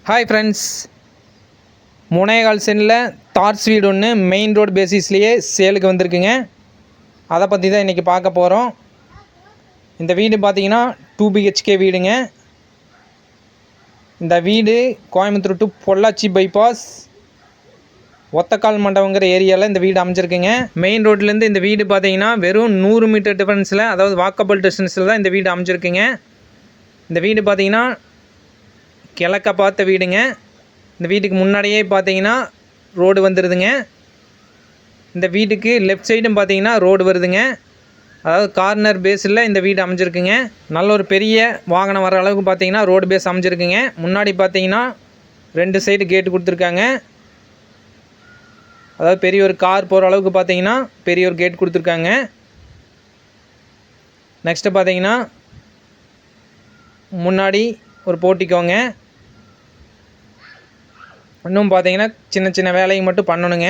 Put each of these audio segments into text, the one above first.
Hi friends, 3.25 சென்டில் தார்ஸ் வீடு ஒன்று main road பேசிஸ்லேயே சேலுக்கு வந்திருக்குங்க. அதை பற்றி தான் இன்றைக்கி பார்க்க போகிறோம். இந்த வீடு பார்த்திங்கன்னா 2 BHK வீடுங்க. இந்த வீடு கோயம்புத்தூர் டு பொள்ளாச்சி பைபாஸ் ஒத்தக்கால் மண்டபங்கிற ஏரியாவில் இந்த வீடு அமைஞ்சிருக்குங்க. மெயின் ரோட்லேருந்து இந்த வீடு பார்த்திங்கன்னா வெறும் 100 மீட்டர் டிஃபரன்ஸில், அதாவது வாக்கபிள் டிஸ்டன்ஸில் தான் இந்த வீடு அமைஞ்சிருக்குங்க. இந்த வீடு பார்த்திங்கன்னா கிழக்க பார்த்த வீடுங்க. இந்த வீட்டுக்கு முன்னாடியே பார்த்தீங்கன்னா ரோடு வந்துடுதுங்க. இந்த வீட்டுக்கு லெஃப்ட் சைடும் பார்த்தீங்கன்னா ரோடு வருதுங்க. அதாவது கார்னர் பேஸில் இந்த வீடு அமைஞ்சிருக்குங்க. நல்ல ஒரு பெரிய வாகனம் வர அளவுக்கு பார்த்தீங்கன்னா ரோடு பேஸ் அமைஞ்சிருக்குங்க. முன்னாடி பார்த்தீங்கன்னா 2 சைடு கேட்டு கொடுத்துருக்காங்க. அதாவது பெரிய ஒரு கார் போகிற அளவுக்கு பார்த்தீங்கன்னா பெரிய ஒரு கேட் கொடுத்துருக்காங்க. நெக்ஸ்ட்டு பார்த்தீங்கன்னா முன்னாடி ஒரு போர்ட்டிக்கோங்க. இன்னும் பார்த்தீங்கன்னா சின்ன சின்ன வேலையை மட்டும் பண்ணணுங்க.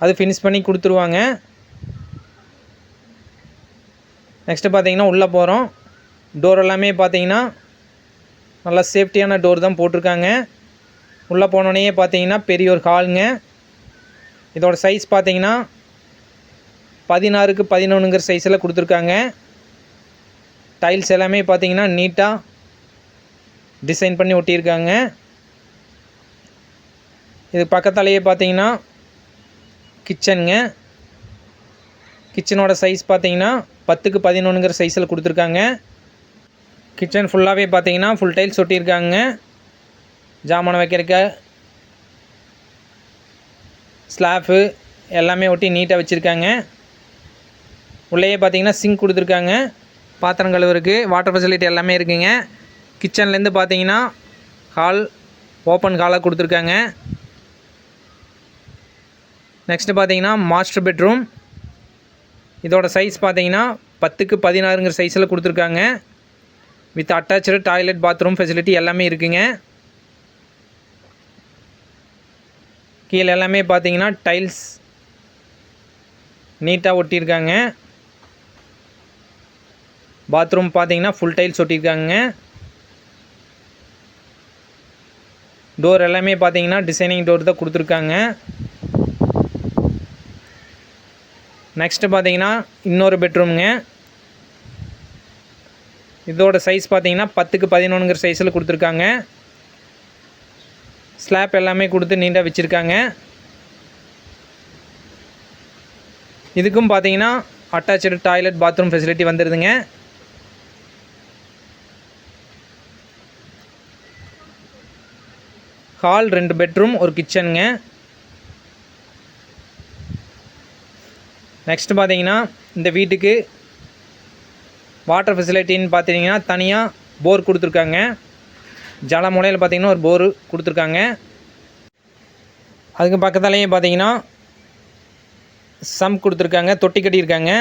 அது ஃபினிஷ் பண்ணி கொடுத்துருவாங்க. நெக்ஸ்ட்டு பார்த்தீங்கன்னா உள்ளே போகிறோம். டோர் எல்லாமே பார்த்தீங்கன்னா நல்லா சேஃப்டியான டோர் தான் போட்டிருக்காங்க. உள்ளே போனோடனே பார்த்தீங்கன்னா பெரிய ஒரு ஹாலுங்க. இதோட சைஸ் பார்த்தீங்கன்னா 16க்கு 11ங்கிற சைஸில் கொடுத்துருக்காங்க. டைல்ஸ் எல்லாமே பார்த்தீங்கன்னா நீட்டாக டிசைன் பண்ணி ஒட்டியிருக்காங்க. இது பக்கத்தாலேயே பார்த்தீங்கன்னா கிச்சனுங்க. கிச்சனோட சைஸ் பார்த்தீங்கன்னா 10க்கு 11ங்கிற சைஸில் கொடுத்துருக்காங்க. கிச்சன் ஃபுல்லாகவே பார்த்தீங்கன்னா ஃபுல் டைல்ஸ் ஒட்டியிருக்காங்க. ஜாமான் வைக்கிறக்க ஸ்லாஃபு எல்லாமே ஒட்டி நீட்டாக வச்சுருக்காங்க. உள்ளேயே பார்த்தீங்கன்னா சிங்க் கொடுத்துருக்காங்க. பாத்திரம் கழுவுறதுக்கு வாட்டர் ஃபெசிலிட்டி எல்லாமே இருக்குங்க. கிச்சன்லேருந்து பார்த்தீங்கன்னா ஹால் ஓப்பன் ஹாலாக கொடுத்துருக்காங்க. நெக்ஸ்ட்டு பார்த்தீங்கன்னா மாஸ்டர் பெட்ரூம். இதோட சைஸ் பார்த்தீங்கன்னா 10க்கு 16ங்கிற சைஸில் கொடுத்துருக்காங்க. With attach toilet bathroom facility எல்லாமே இருக்குங்க. கீழே எல்லாமே பார்த்தீங்கன்னா டைல்ஸ் நீட்டாக ஒட்டியிருக்காங்க. பாத்ரூம் பார்த்தீங்கன்னா ஃபுல் டைல்ஸ் ஒட்டியிருக்காங்க. டோர் எல்லாமே பார்த்தீங்கன்னா டிசைனிங் டோர் தான் கொடுத்துருக்காங்க. நெக்ஸ்ட்டு பார்த்தீங்கன்னா இன்னொரு பெட்ரூமுங்க. இதோட சைஸ் பார்த்தீங்கன்னா 10க்கு 11ங்கிற சைஸில் கொடுத்துருக்காங்க. ஸ்லாப் எல்லாமே கொடுத்து நீட்டாக வச்சுருக்காங்க. இதுக்கும் பார்த்தீங்கன்னா அட்டாச்சு டாய்லெட் பாத்ரூம் ஃபெசிலிட்டி வந்துடுதுங்க. ஹால் 2 பெட்ரூம் ஒரு கிச்சனுங்க. நெக்ஸ்ட்டு பார்த்தீங்கன்னா இந்த வீட்டுக்கு வாட்டர் ஃபெசிலிட்டின்னு பார்த்தீங்கன்னா தனியாக போர் கொடுத்துருக்காங்க. ஜல முனையில் பார்த்தீங்கன்னா ஒரு போர் கொடுத்துருக்காங்க. அதுக்கு பக்கத்துலேயே பார்த்தீங்கன்னா சம்ப் கொடுத்துருக்காங்க, தொட்டி கட்டியிருக்காங்க.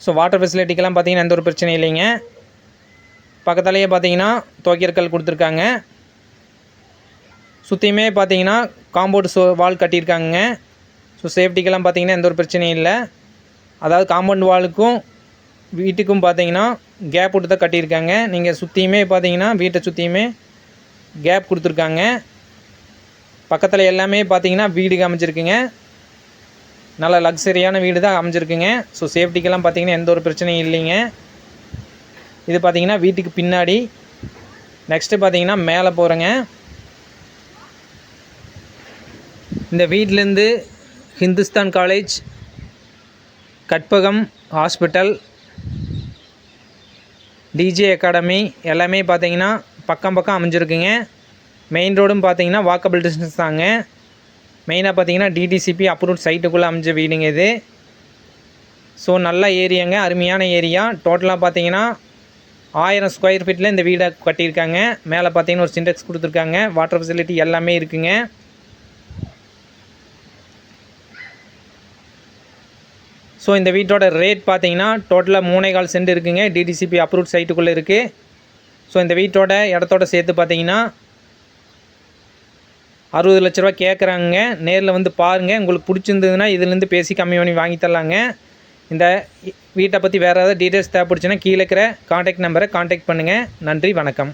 ஸோ வாட்டர் ஃபெசிலிட்டிக்கெல்லாம் பார்த்தீங்கன்னா எந்த ஒரு பிரச்சனையும் இல்லைங்க. பக்கத்துலேயே பார்த்தீங்கன்னா துவைக்கிறக்கல் கொடுத்துருக்காங்க. சுற்றியுமே பார்த்தீங்கன்னா காம்பவுண்ட் வால் கட்டியிருக்காங்க. ஸோ சேஃப்டிக்கெல்லாம் பார்த்தீங்கன்னா எந்த ஒரு பிரச்சனையும் இல்லை. அதாவது காம்பவுண்ட் வாலுக்கும் வீட்டுக்கும் பார்த்தீங்கன்னா கேப் விட்டு தான் கட்டியிருக்காங்க. நீங்கள் சுற்றியுமே பார்த்தீங்கன்னா வீட்டை சுற்றியுமே கேப் கொடுத்துருக்காங்க. பக்கத்தில் எல்லாமே பார்த்தீங்கன்னா வீடு அமைஞ்சிருக்குங்க. நல்ல லக்ஸரியான வீடு தான் அமைஞ்சிருக்குங்க. ஸோ சேஃப்டிக்கெல்லாம் பார்த்தீங்கன்னா எந்த ஒரு பிரச்சனையும் இல்லைங்க. இது பார்த்தீங்கன்னா வீட்டுக்கு பின்னாடி. நெக்ஸ்ட்டு பார்த்தீங்கன்னா மேலே போகிறேங்க. இந்த வீட்டிலேருந்து Hindustan college, Karpagam hospital, DJ academy எல்லாமே பார்த்தீங்கன்னா பக்கம் அமைஞ்சிருக்குங்க. மெயின் ரோடும் பார்த்தீங்கன்னா வாக்கபிள் டிஸ்டன்ஸ் தாங்க. மெயினாக பார்த்தீங்கன்னா டிடிசிபி அப்ரூவ்ட் சைட்டுக்குள்ளே அமைஞ்ச வீடுங்க இது. ஸோ நல்ல ஏரியாங்க, அருமையான ஏரியா. டோட்டலாக பார்த்தீங்கன்னா 1000 ஸ்கொயர் ஃபீட்டில் இந்த வீடை கட்டியிருக்காங்க. மேலே பார்த்தீங்கன்னா ஒரு சின்டெக்ஸ் கொடுத்துருக்காங்க. வாட்டர் ஃபெசிலிட்டி எல்லாமே இருக்குங்க. ஸோ இந்த வீட்டோட ரேட் பார்த்தீங்கன்னா டோட்டலாக 3.25 சென்ட் இருக்குங்க. டிடிசிபி அப்ரூவ்ட் சைட்டுக்குள்ளே இருக்குது. ஸோ இந்த வீட்டோட இடத்தோட சேர்த்து பார்த்தீங்கன்னா 60 லட்ச ரூபா கேட்குறாங்க. நேரில் வந்து பாருங்கள். உங்களுக்கு பிடிச்சிருந்ததுன்னா இதுலேருந்து பேசி கம்மி பண்ணி வாங்கி தரலாங்க. இந்த வீட்டை பற்றி வேறு ஏதாவது டீட்டெயில்ஸ் தேவைப்படுச்சுன்னா கீழே இருக்கிற காண்டாக்ட் நம்பரை காண்டாக்ட் பண்ணுங்கள். நன்றி, வணக்கம்.